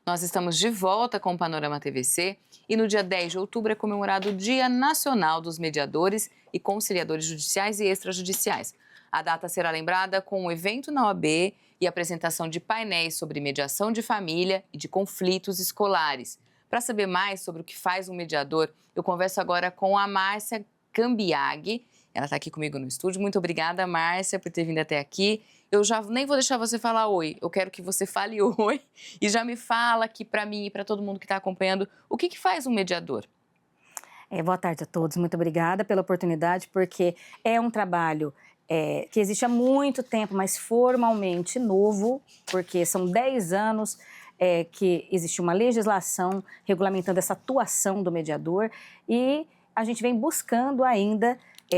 Nós estamos de volta com o Panorama TVC e no dia 10 de outubro é comemorado o Dia Nacional dos Mediadores e Conciliadores Judiciais e Extrajudiciais. A data será lembrada com um evento na OAB e apresentação de painéis sobre mediação de família e de conflitos escolares. Para saber mais sobre o que faz um mediador, eu converso agora com a Márcia Cambiaghi. Ela está aqui comigo no estúdio. Muito obrigada, Márcia, por ter vindo até aqui. Eu já nem vou deixar você falar oi. Eu quero que você fale oi e já me fala aqui para mim e para todo mundo que está acompanhando o que faz um mediador. Boa tarde a todos. Muito obrigada pela oportunidade, porque é um trabalho que existe há muito tempo, mas formalmente novo, porque são 10 anos que existe uma legislação regulamentando essa atuação do mediador e a gente vem buscando ainda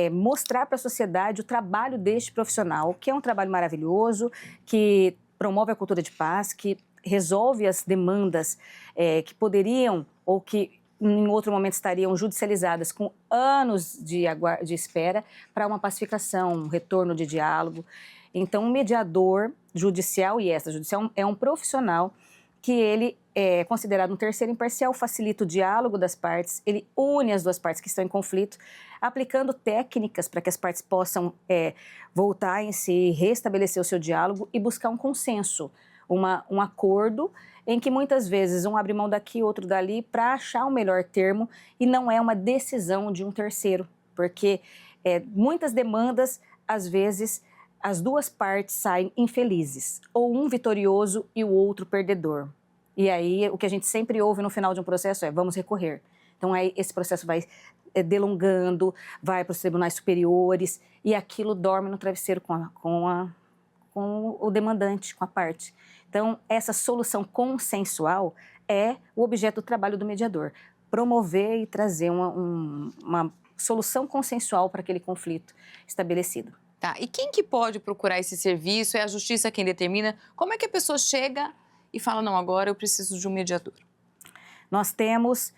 mostrar para a sociedade o trabalho deste profissional, que é um trabalho maravilhoso, que promove a cultura de paz, que resolve as demandas que poderiam ou que em outro momento estariam judicializadas com anos de espera para uma pacificação, um retorno de diálogo. Então, um mediador judicial e extrajudicial é um profissional que ele é considerado um terceiro imparcial, facilita o diálogo das partes, ele une as duas partes que estão em conflito, aplicando técnicas para que as partes possam voltar em si, restabelecer o seu diálogo e buscar um consenso, um acordo em que muitas vezes um abre mão daqui, outro dali, para achar um melhor termo e não é uma decisão de um terceiro, porque muitas demandas, às vezes, as duas partes saem infelizes, ou um vitorioso e o outro perdedor. E aí, o que a gente sempre ouve no final de um processo é, vamos recorrer. Então, aí esse processo vai delongando, vai para os tribunais superiores, e aquilo dorme no travesseiro com o demandante, com a parte. Então, essa solução consensual é o objeto do trabalho do mediador, promover e trazer uma solução consensual para aquele conflito estabelecido. Tá, e quem que pode procurar esse serviço? É a justiça quem determina? Como é que a pessoa chega e fala, não, agora eu preciso de um mediador? Nós temos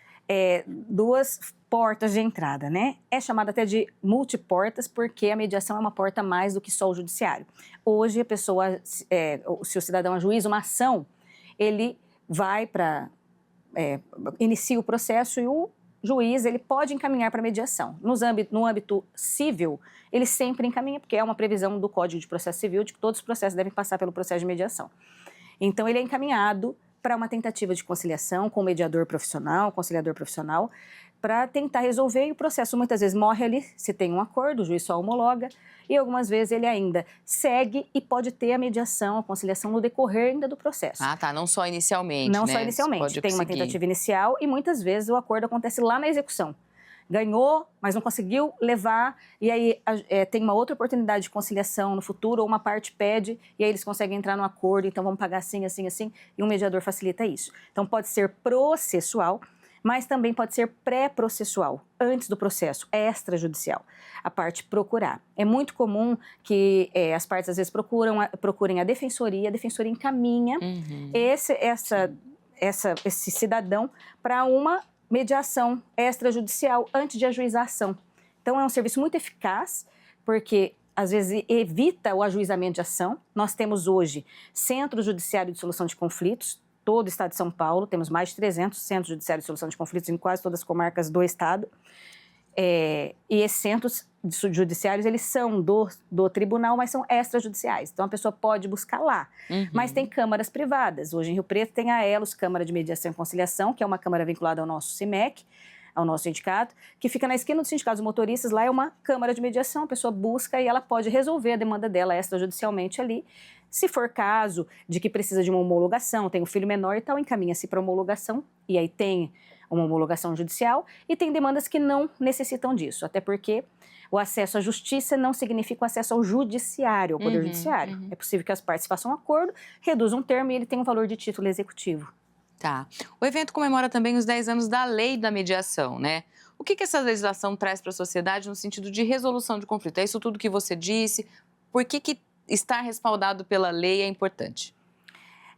duas portas de entrada, né? É chamada até de multiportas, porque a mediação é uma porta mais do que só o judiciário. Hoje, a pessoa, se o cidadão ajuiza uma ação, ele vai inicia o processo e o juiz, ele pode encaminhar para mediação. No âmbito civil, ele sempre encaminha, porque é uma previsão do Código de Processo Civil de que todos os processos devem passar pelo processo de mediação. Então, ele é encaminhado para uma tentativa de conciliação com o mediador profissional, conciliador profissional, para tentar resolver, e o processo muitas vezes morre ali, se tem um acordo, o juiz só homologa, e algumas vezes ele ainda segue e pode ter a mediação, a conciliação no decorrer ainda do processo. Ah, tá, não só inicialmente, Não né? só inicialmente, Pode tem uma tentativa inicial e muitas vezes o acordo acontece lá na execução. Ganhou, mas não conseguiu levar, e aí tem uma outra oportunidade de conciliação no futuro, ou uma parte pede, e aí eles conseguem entrar no acordo, então vamos pagar assim, assim, assim, e um mediador facilita isso. Então pode ser processual, mas também pode ser pré-processual, antes do processo, extrajudicial, a parte procurar. É muito comum que as partes às vezes procurem a defensoria encaminha esse cidadão para uma mediação extrajudicial antes de ajuizar a ação. Então, é um serviço muito eficaz, porque às vezes evita o ajuizamento de ação. Nós temos hoje Centro Judiciário de Solução de Conflitos, todo o estado de São Paulo, temos mais de 300 centros judiciários de solução de conflitos em quase todas as comarcas do estado. E esses centros judiciários, eles são do tribunal, mas são extrajudiciais. Então, a pessoa pode buscar lá. Mas tem câmaras privadas. Hoje, em Rio Preto, tem a ELOS, Câmara de Mediação e Conciliação, que é uma câmara vinculada ao nosso CIMEC, ao nosso sindicato, que fica na esquina do Sindicato dos Motoristas. Lá é uma câmara de mediação, a pessoa busca e ela pode resolver a demanda dela extrajudicialmente ali. Se for caso de que precisa de uma homologação, tem um filho menor e tal, encaminha-se para homologação, e aí tem uma homologação judicial, e tem demandas que não necessitam disso, até porque o acesso à justiça não significa o acesso ao judiciário, ao poder judiciário. É possível que as partes façam um acordo, reduzam um termo e ele tem um valor de título executivo. Tá. O evento comemora também os 10 anos da Lei da Mediação, né? O que essa legislação traz para a sociedade no sentido de resolução de conflito? É isso tudo que você disse? Por que estar respaldado pela lei é importante?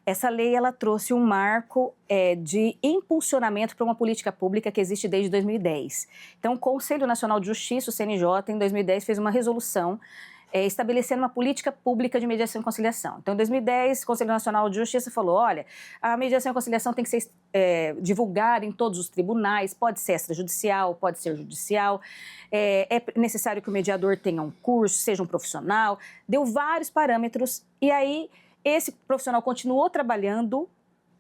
Essa lei, ela trouxe um marco de impulsionamento para uma política pública que existe desde 2010. Então, o Conselho Nacional de Justiça, o CNJ, em 2010, fez uma resolução estabelecendo uma política pública de mediação e conciliação. Então, em 2010, o Conselho Nacional de Justiça falou, olha, a mediação e conciliação tem que ser divulgada em todos os tribunais, pode ser extrajudicial, pode ser judicial, é necessário que o mediador tenha um curso, seja um profissional, deu vários parâmetros, e aí esse profissional continuou trabalhando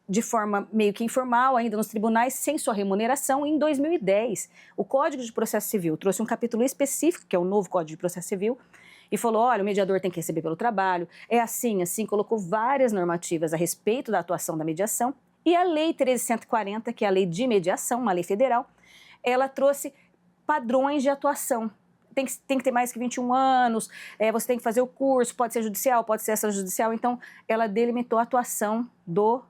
de forma meio que informal, ainda nos tribunais, sem sua remuneração. Em 2010, o Código de Processo Civil trouxe um capítulo específico, que é o novo Código de Processo Civil, e falou, olha, o mediador tem que receber pelo trabalho, é assim, colocou várias normativas a respeito da atuação da mediação. E a Lei 13.140, que é a lei de mediação, uma lei federal, ela trouxe padrões de atuação. Tem que ter mais que 21 anos, você tem que fazer o curso, pode ser judicial, pode ser extrajudicial. Então, ela delimitou a atuação do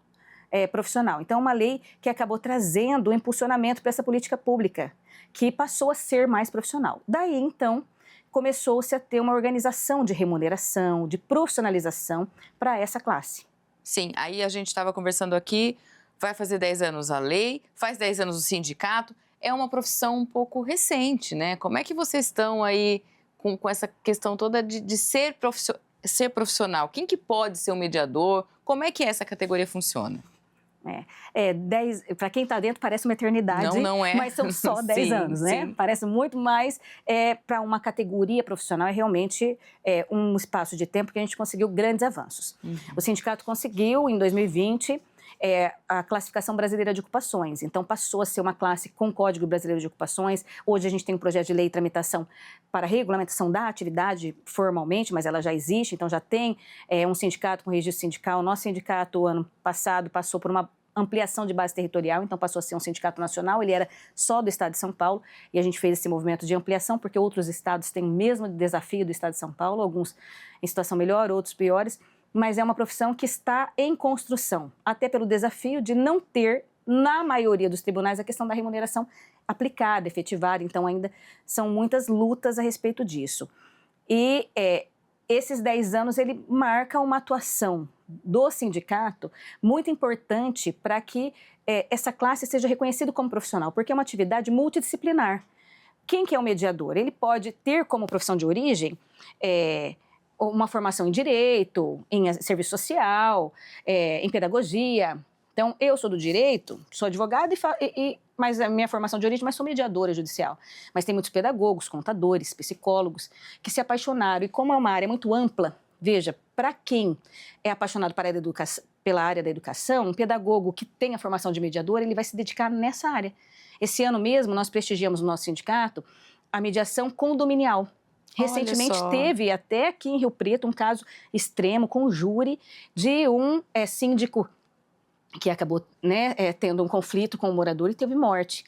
profissional. Então, uma lei que acabou trazendo o impulsionamento para essa política pública, que passou a ser mais profissional. Daí, então, começou-se a ter uma organização de remuneração, de profissionalização para essa classe. Sim, aí a gente estava conversando aqui, vai fazer 10 anos a lei, faz 10 anos o sindicato, é uma profissão um pouco recente, né? Como é que vocês estão aí com essa questão toda de ser profissional? Quem que pode ser um mediador? Como é que essa categoria funciona? Para quem está dentro parece uma eternidade, não é. Mas são só 10 anos, né? Sim. Parece muito, mas para uma categoria profissional é realmente um espaço de tempo que a gente conseguiu grandes avanços. Uhum. O sindicato conseguiu, em 2020, a classificação brasileira de ocupações. Então, passou a ser uma classe com Código Brasileiro de Ocupações. Hoje, a gente tem um projeto de lei de tramitação para regulamentação da atividade formalmente, mas ela já existe, então já tem um sindicato com registro sindical. Nosso sindicato, ano passado, passou por uma ampliação de base territorial, então passou a ser um sindicato nacional, ele era só do estado de São Paulo, e a gente fez esse movimento de ampliação, porque outros estados têm o mesmo desafio do estado de São Paulo, alguns em situação melhor, outros piores, mas é uma profissão que está em construção, até pelo desafio de não ter, na maioria dos tribunais, a questão da remuneração aplicada, efetivada, então ainda são muitas lutas a respeito disso. E esses 10 anos, ele marca uma atuação do sindicato muito importante para que essa classe seja reconhecida como profissional, porque é uma atividade multidisciplinar. Quem que é o mediador? Ele pode ter como profissão de origem uma formação em direito, em serviço social, em pedagogia. Então, eu sou do direito, sou advogada, mas a minha formação de origem, mas sou mediadora judicial. Mas tem muitos pedagogos, contadores, psicólogos, que se apaixonaram. E como é uma área muito ampla, veja, para quem é apaixonado pela área da educação, um pedagogo que tem a formação de mediador, ele vai se dedicar nessa área. Esse ano mesmo, nós prestigiamos no nosso sindicato a mediação condominial. Recentemente teve até aqui em Rio Preto um caso extremo com o júri de um síndico que acabou tendo um conflito com o morador e teve morte.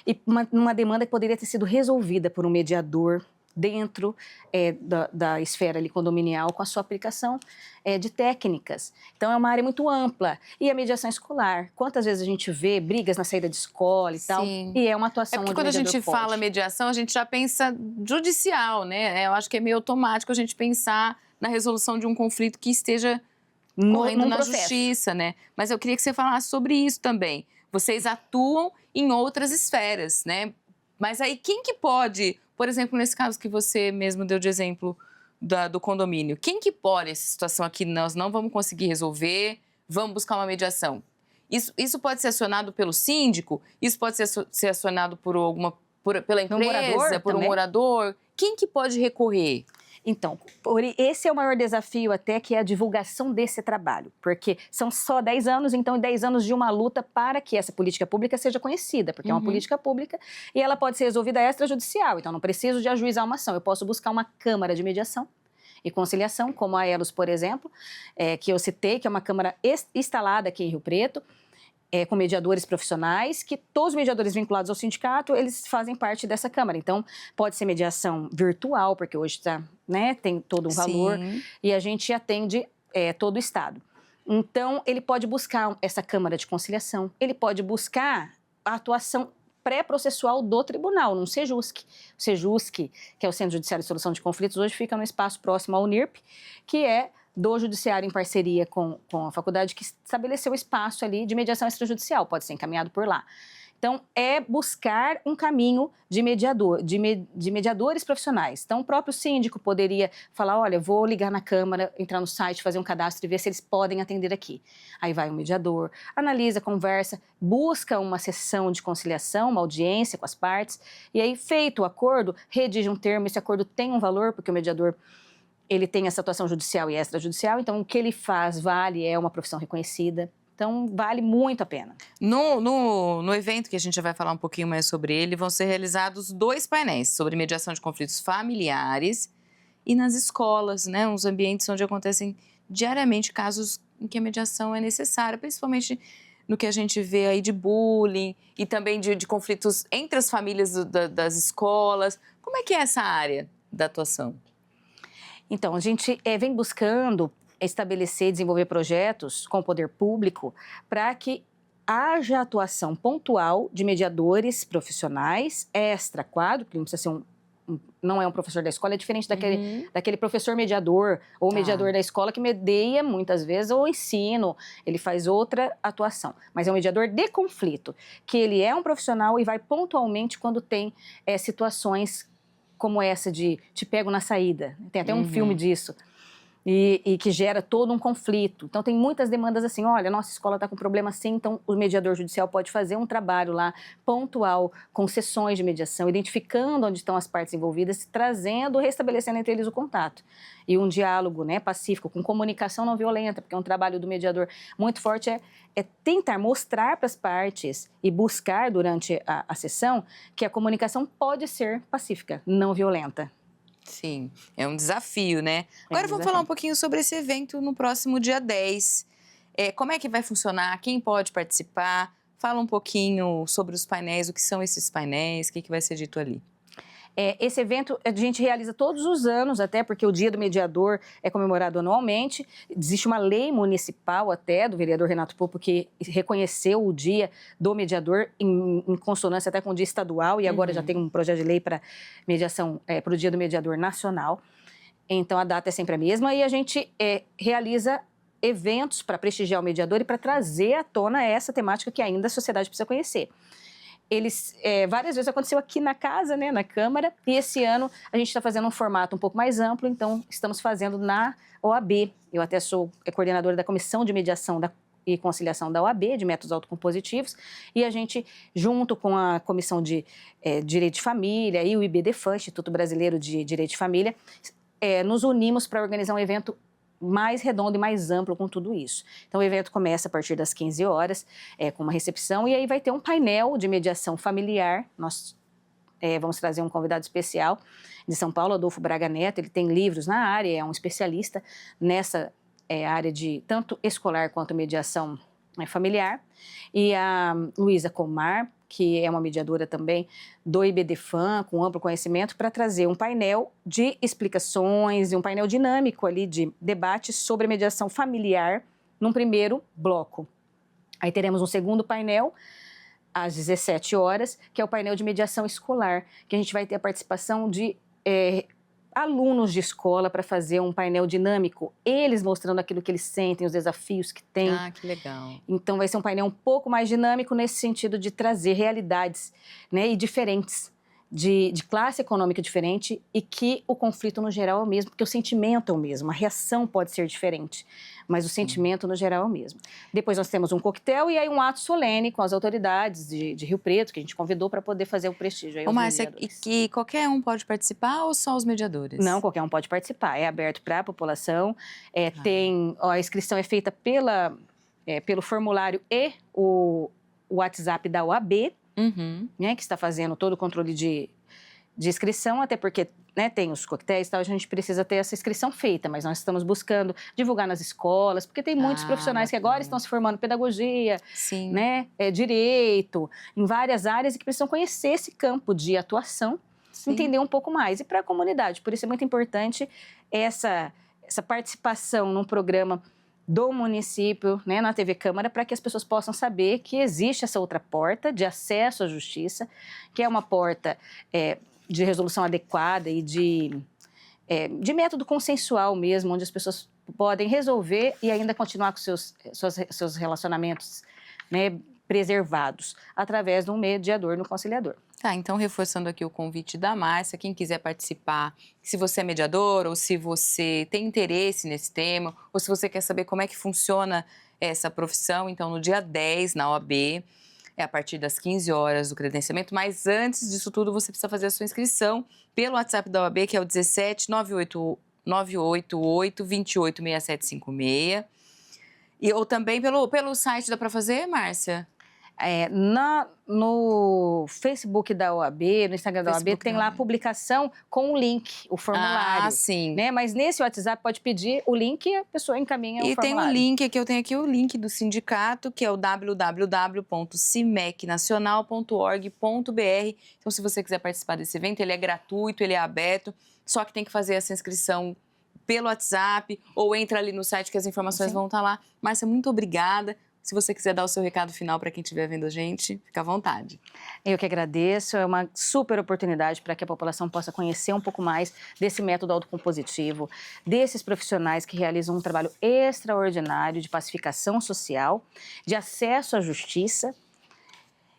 E uma demanda que poderia ter sido resolvida por um mediador dentro da esfera ali condominial com a sua aplicação de técnicas. Então, é uma área muito ampla. E a mediação escolar. Quantas vezes a gente vê brigas na saída de escola e tal? E é uma atuação onde o quando a gente fala mediação, a gente já pensa judicial, né? Eu acho que é meio automático a gente pensar na resolução de um conflito que esteja correndo na justiça, né? Mas eu queria que você falasse sobre isso também. Vocês atuam em outras esferas, né? Mas aí quem que pode, por exemplo, nesse caso que você mesmo deu de exemplo do condomínio, quem que pode essa situação aqui nós não vamos conseguir resolver, vamos buscar uma mediação? Isso pode ser acionado pelo síndico? Isso pode ser acionado pela empresa, por um morador? Quem que pode recorrer? Então, esse é o maior desafio até, que é a divulgação desse trabalho, porque são só 10 anos, então 10 anos de uma luta para que essa política pública seja conhecida, porque é uma política pública e ela pode ser resolvida extrajudicial, então não preciso de ajuizar uma ação, eu posso buscar uma câmara de mediação e conciliação, como a Elos, por exemplo, que eu citei, que é uma câmara instalada aqui em Rio Preto, com mediadores profissionais, que todos os mediadores vinculados ao sindicato, eles fazem parte dessa Câmara. Então, pode ser mediação virtual, porque hoje tem todo um valor, e a gente atende todo o Estado. Então, ele pode buscar essa Câmara de Conciliação, ele pode buscar a atuação pré-processual do tribunal, num Sejusc. O Sejusc, que é o Centro Judiciário de Solução de Conflitos, hoje fica no espaço próximo ao UNIRP, que é do Judiciário em parceria com a faculdade, que estabeleceu o espaço ali de mediação extrajudicial, pode ser encaminhado por lá. Então, é buscar um caminho de de mediadores profissionais. Então, o próprio síndico poderia falar, olha, vou ligar na Câmara, entrar no site, fazer um cadastro e ver se eles podem atender aqui. Aí vai um mediador, analisa, conversa, busca uma sessão de conciliação, uma audiência com as partes, e aí, feito o acordo, redige um termo, esse acordo tem um valor, porque o mediador ele tem essa atuação judicial e extrajudicial, então o que ele faz vale, é uma profissão reconhecida. Então, vale muito a pena. No evento, que a gente já vai falar um pouquinho mais sobre ele, vão ser realizados 2 painéis sobre mediação de conflitos familiares e nas escolas, né? Uns ambientes onde acontecem diariamente casos em que a mediação é necessária, principalmente no que a gente vê aí de bullying e também de conflitos entre as famílias das escolas. Como é que é essa área da atuação? Então, a gente vem buscando estabelecer e desenvolver projetos com o poder público para que haja atuação pontual de mediadores profissionais, extra-quadro, que não precisa ser não é um professor da escola, é diferente daquele professor mediador ou mediador da escola que medeia muitas vezes o ensino, ele faz outra atuação, mas é um mediador de conflito, que ele é um profissional e vai pontualmente quando tem situações como essa de te pego na saída, tem até um filme disso. E que gera todo um conflito. Então, tem muitas demandas assim, olha, nossa escola está com problema assim, então o mediador judicial pode fazer um trabalho lá pontual, com sessões de mediação, identificando onde estão as partes envolvidas, trazendo, restabelecendo entre eles o contato. E um diálogo, né, pacífico, com comunicação não violenta, porque um trabalho do mediador muito forte é tentar mostrar para as partes e buscar durante a sessão que a comunicação pode ser pacífica, não violenta. Sim, é um desafio, né? Agora vamos falar um pouquinho sobre esse evento no próximo dia 10. Como é que vai funcionar? Quem pode participar? Fala um pouquinho sobre os painéis, o que são esses painéis, o que vai ser dito ali. Esse evento a gente realiza todos os anos, até porque o Dia do Mediador é comemorado anualmente. Existe uma lei municipal até, do vereador Renato Popo, que reconheceu o Dia do Mediador em consonância até com o Dia Estadual, e agora já tem um projeto de lei para mediação, para o Dia do Mediador Nacional. Então, a data é sempre a mesma e a gente realiza eventos para prestigiar o mediador e para trazer à tona essa temática que ainda a sociedade precisa conhecer. Várias vezes aconteceu aqui na casa, né, na Câmara, e esse ano a gente está fazendo um formato um pouco mais amplo, então estamos fazendo na OAB. Eu até sou coordenadora da Comissão de Mediação e Conciliação da OAB, de Métodos Autocompositivos, e a gente, junto com a Comissão de Direito de Família e o IBDFAM, Instituto Brasileiro de Direito de Família, nos unimos para organizar um evento mais redondo e mais amplo com tudo isso. Então, o evento começa a partir das 15 horas, com uma recepção, e aí vai ter um painel de mediação familiar. Nós vamos trazer um convidado especial de São Paulo, Adolfo Braga Neto. Ele tem livros na área, é um especialista nessa área de tanto escolar quanto mediação familiar. E a Luísa Comar, que é uma mediadora também do IBDFAM, com amplo conhecimento, para trazer um painel de explicações e um painel dinâmico ali de debate sobre a mediação familiar num primeiro bloco. Aí teremos um segundo painel às 17 horas, que é o painel de mediação escolar, que a gente vai ter a participação de alunos de escola para fazer um painel dinâmico, eles mostrando aquilo que eles sentem, os desafios que têm. Ah, que legal. Então vai ser um painel um pouco mais dinâmico nesse sentido de trazer realidades, né, e diferentes, de classe econômica diferente, e que o conflito no geral é o mesmo, porque o sentimento é o mesmo, a reação pode ser diferente, mas o sentimento no geral é o mesmo. Depois nós temos um coquetel e aí um ato solene com as autoridades de Rio Preto, que a gente convidou para poder fazer o prestígio aí aos Márcia, mediadores. e que qualquer um pode participar ou só os mediadores? Não, qualquer um pode participar, é aberto para a população, a inscrição é feita pelo formulário e o WhatsApp da OAB, né, que está fazendo todo o controle de inscrição, até porque, né, tem os coquetéis e tal, a gente precisa ter essa inscrição feita, mas nós estamos buscando divulgar nas escolas, porque tem muitos profissionais que agora estão se formando em pedagogia, Sim. né, direito, em várias áreas, e que precisam conhecer esse campo de atuação, sim, entender um pouco mais. E para a comunidade, por isso é muito importante essa participação num programa do município, né, na TV Câmara, para que as pessoas possam saber que existe essa outra porta de acesso à justiça, que é uma porta de resolução adequada e de método consensual mesmo, onde as pessoas podem resolver e ainda continuar com seus relacionamentos, né, preservados através de um mediador no conciliador. Tá, então reforçando aqui o convite da Márcia, quem quiser participar, se você é mediador ou se você tem interesse nesse tema, ou se você quer saber como é que funciona essa profissão, então no dia 10 na OAB, é a partir das 15 horas do credenciamento, mas antes disso tudo você precisa fazer a sua inscrição pelo WhatsApp da OAB, que é o 17 988 286756. Ou também pelo site, dá para fazer, Márcia? No Facebook da OAB, no Instagram da OAB, tem lá a OAB. publicação com o link, o formulário. Ah, sim. Né? Mas nesse WhatsApp pode pedir o link e a pessoa encaminha o E tem formulário. o link, que eu tenho aqui o link do sindicato, que é o www.cimecnacional.org.br. Então, se você quiser participar desse evento, ele é gratuito, ele é aberto, só que tem que fazer essa inscrição pelo WhatsApp ou entra ali no site que as informações vão estar lá. Márcia, muito obrigada. Se você quiser dar o seu recado final para quem estiver vendo a gente, fica à vontade. Eu que agradeço, é uma super oportunidade para que a população possa conhecer um pouco mais desse método autocompositivo, desses profissionais que realizam um trabalho extraordinário de pacificação social, de acesso à justiça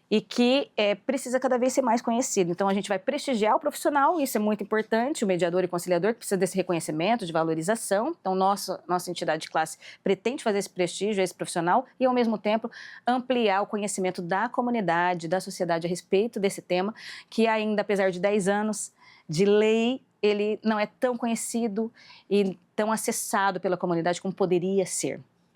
e que precisa cada vez ser mais conhecido. Então, a gente vai prestigiar o profissional, isso é muito importante, o mediador e conciliador que precisa desse reconhecimento, de valorização. Então, nossa entidade de classe pretende fazer esse prestígio a esse profissional e, ao mesmo tempo, ampliar o conhecimento da comunidade, da sociedade a respeito desse tema, que ainda, apesar de 10 anos de lei, ele não é tão conhecido e tão acessado pela comunidade como poderia ser.